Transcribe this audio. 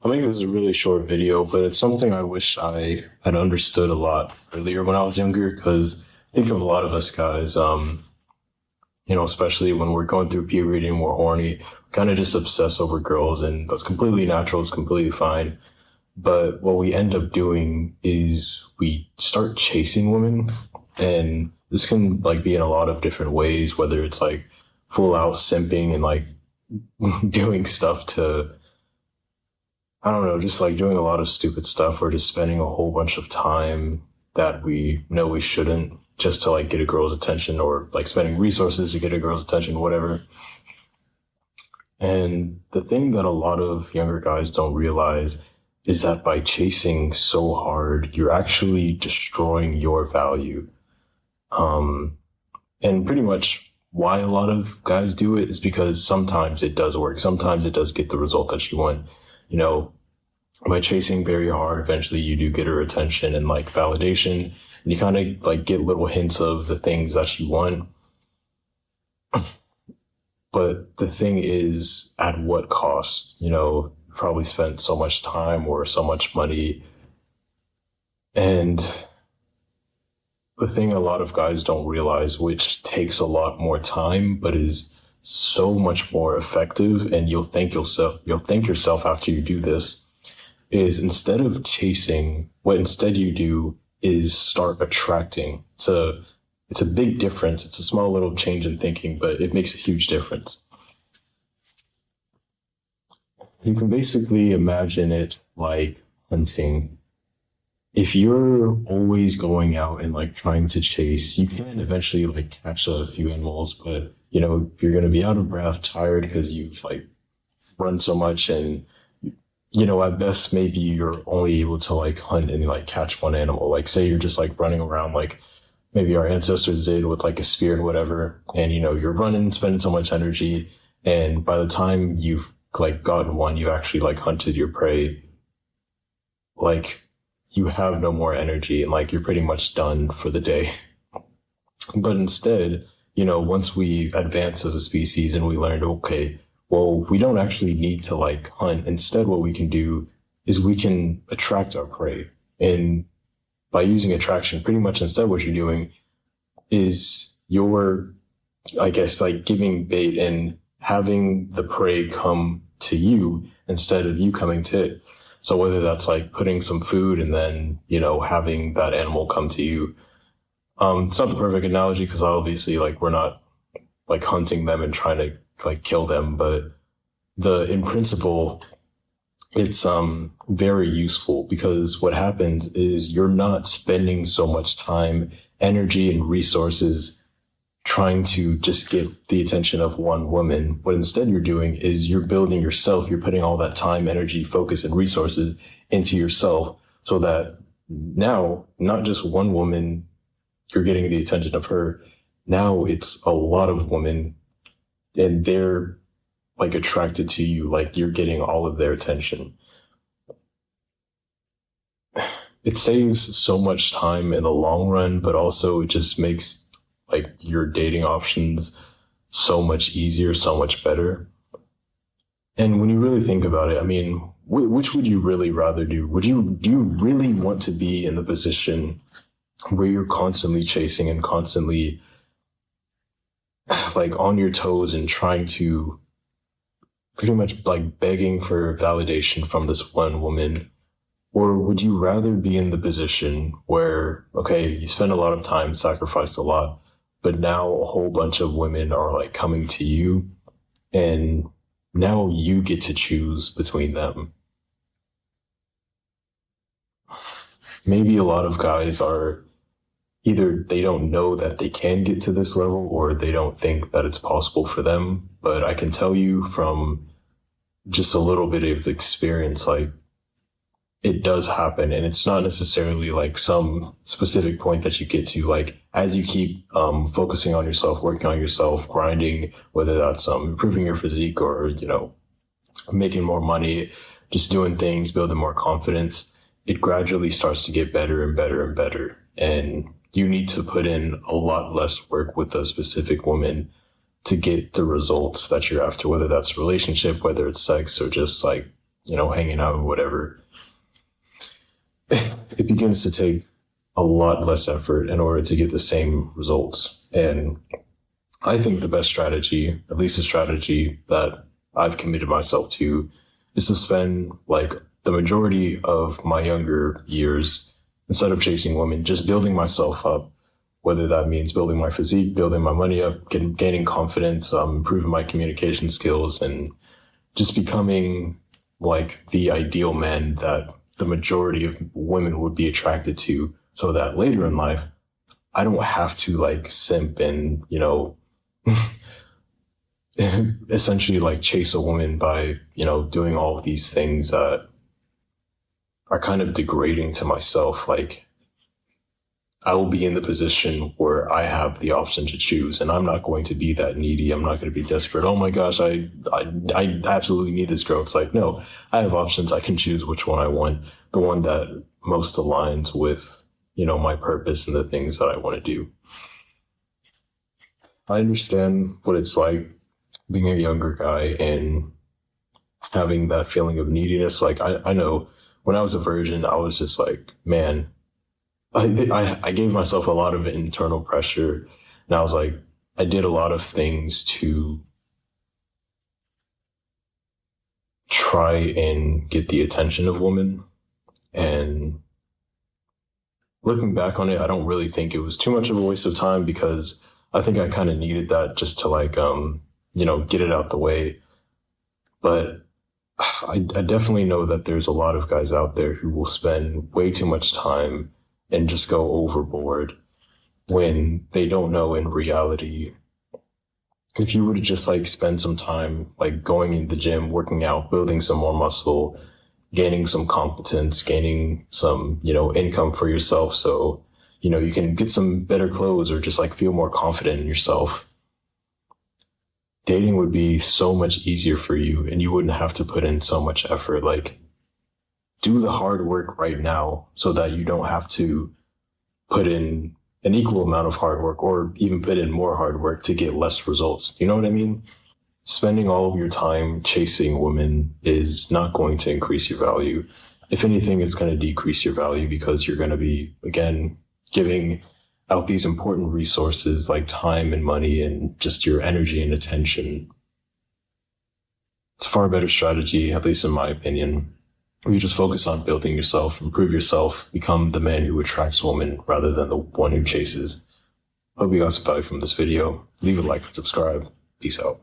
I'll make this a really short video, but it's something I wish I had understood a lot earlier when I was younger. Because I think of a lot of us guys, especially when we're going through puberty and we're horny, kind of just obsess over girls, and that's completely natural. It's completely fine. But what we end up doing is we start chasing women, and this can like be in a lot of different ways, whether it's like full out simping and like doing stuff to I don't know, just like doing a lot of stupid stuff or just spending a whole bunch of time that we know we shouldn't just to like get a girl's attention or like spending resources to get a girl's attention, whatever. And the thing that a lot of younger guys don't realize is that by chasing so hard, you're actually destroying your value. Um, and pretty much why a lot of guys do it is because sometimes it does work. Sometimes it does get the result that you want. You know, by chasing very hard, eventually you do get her attention and like validation, and you kind of like get little hints of the things that you want. But the thing is, at what cost? You probably spent so much time or so much money. And the thing a lot of guys don't realize, which takes a lot more time, but is so much more effective, and you'll thank yourself after you do this, is instead of chasing, what instead you do is start attracting. It's a big difference. It's a small little change in thinking, but it makes a huge difference. You can basically imagine it like hunting. If you're always going out and like trying to chase, you can eventually like catch a few animals, but you're going to be out of breath, tired because you've like run so much, and at best maybe you're only able to like hunt and like catch one animal. Like say you're just like running around like maybe our ancestors did with like a spear and whatever, and you're running, spending so much energy, and by the time you've like gotten one, you actually like hunted your prey, like you have no more energy and like you're pretty much done for the day. But instead, once we advance as a species and we learned, okay, well, we don't actually need to like hunt. Instead, what we can do is we can attract our prey. And by using attraction, pretty much instead what you're doing is you're, I guess, like giving bait and having the prey come to you instead of you coming to it. So whether that's like putting some food and then, having that animal come to you. It's not the perfect analogy because obviously like we're not like hunting them and trying to like kill them, but in principle, it's very useful because what happens is you're not spending so much time, energy, and resources trying to just get the attention of one woman. What instead you're doing is you're building yourself. You're putting all that time, energy, focus, and resources into yourself so that now not just one woman, you're getting the attention of her. Now it's a lot of women and they're like attracted to you. Like you're getting all of their attention. It saves so much time in the long run, but also it just makes like your dating options so much easier, so much better. And when you really think about it, I mean, which would you really rather do? Do you really want to be in the position where you're constantly chasing and constantly like on your toes and trying to pretty much like begging for validation from this one woman? Or would you rather be in the position where, okay, you spend a lot of time, sacrificed a lot, but now a whole bunch of women are like coming to you and now you get to choose between them? Maybe a lot of guys are either they don't know that they can get to this level or they don't think that it's possible for them. But I can tell you from just a little bit of experience, like it does happen, and it's not necessarily like some specific point that you get to. Like as you keep focusing on yourself, working on yourself, grinding, whether that's improving your physique or making more money, just doing things, building more confidence, it gradually starts to get better and better and better. And you need to put in a lot less work with a specific woman to get the results that you're after, whether that's a relationship, whether it's sex, or just like hanging out or whatever, it begins to take a lot less effort in order to get the same results. And I think the best strategy, at least the strategy that I've committed myself to, is to spend like the majority of my younger years, instead of chasing women, just building myself up, whether that means building my physique, building my money up, gaining confidence, improving my communication skills, and just becoming like the ideal man that the majority of women would be attracted to, so that later in life, I don't have to like simp and, essentially like chase a woman by, doing all of these things that are kind of degrading to myself. Like, I will be in the position where I have the option to choose, and I'm not going to be that needy. I'm not going to be desperate. Oh my gosh, I absolutely need this girl. It's like, no, I have options. I can choose which one I want, the one that most aligns with, my purpose and the things that I want to do. I understand what it's like being a younger guy and having that feeling of neediness. Like, I know when I was a virgin, I was just like, man, I gave myself a lot of internal pressure, and I was like, I did a lot of things to try and get the attention of women. And looking back on it, I don't really think it was too much of a waste of time, because I think I kind of needed that just to like, get it out the way. But I definitely know that there's a lot of guys out there who will spend way too much time and just go overboard when they don't know in reality. If you were to just like spend some time like going in the gym, working out, building some more muscle, gaining some competence, gaining some, income for yourself, so, you can get some better clothes or just like feel more confident in yourself, dating would be so much easier for you, and you wouldn't have to put in so much effort. Like, do the hard work right now so that you don't have to put in an equal amount of hard work, or even put in more hard work to get less results. You know what I mean? Spending all of your time chasing women is not going to increase your value. If anything, it's going to decrease your value, because you're going to be, again, giving out these important resources like time and money and just your energy and attention. It's a far better strategy, at least in my opinion, where you just focus on building yourself, improve yourself, become the man who attracts women rather than the one who chases. Hope you got some value from this video. Leave a like and subscribe. Peace out.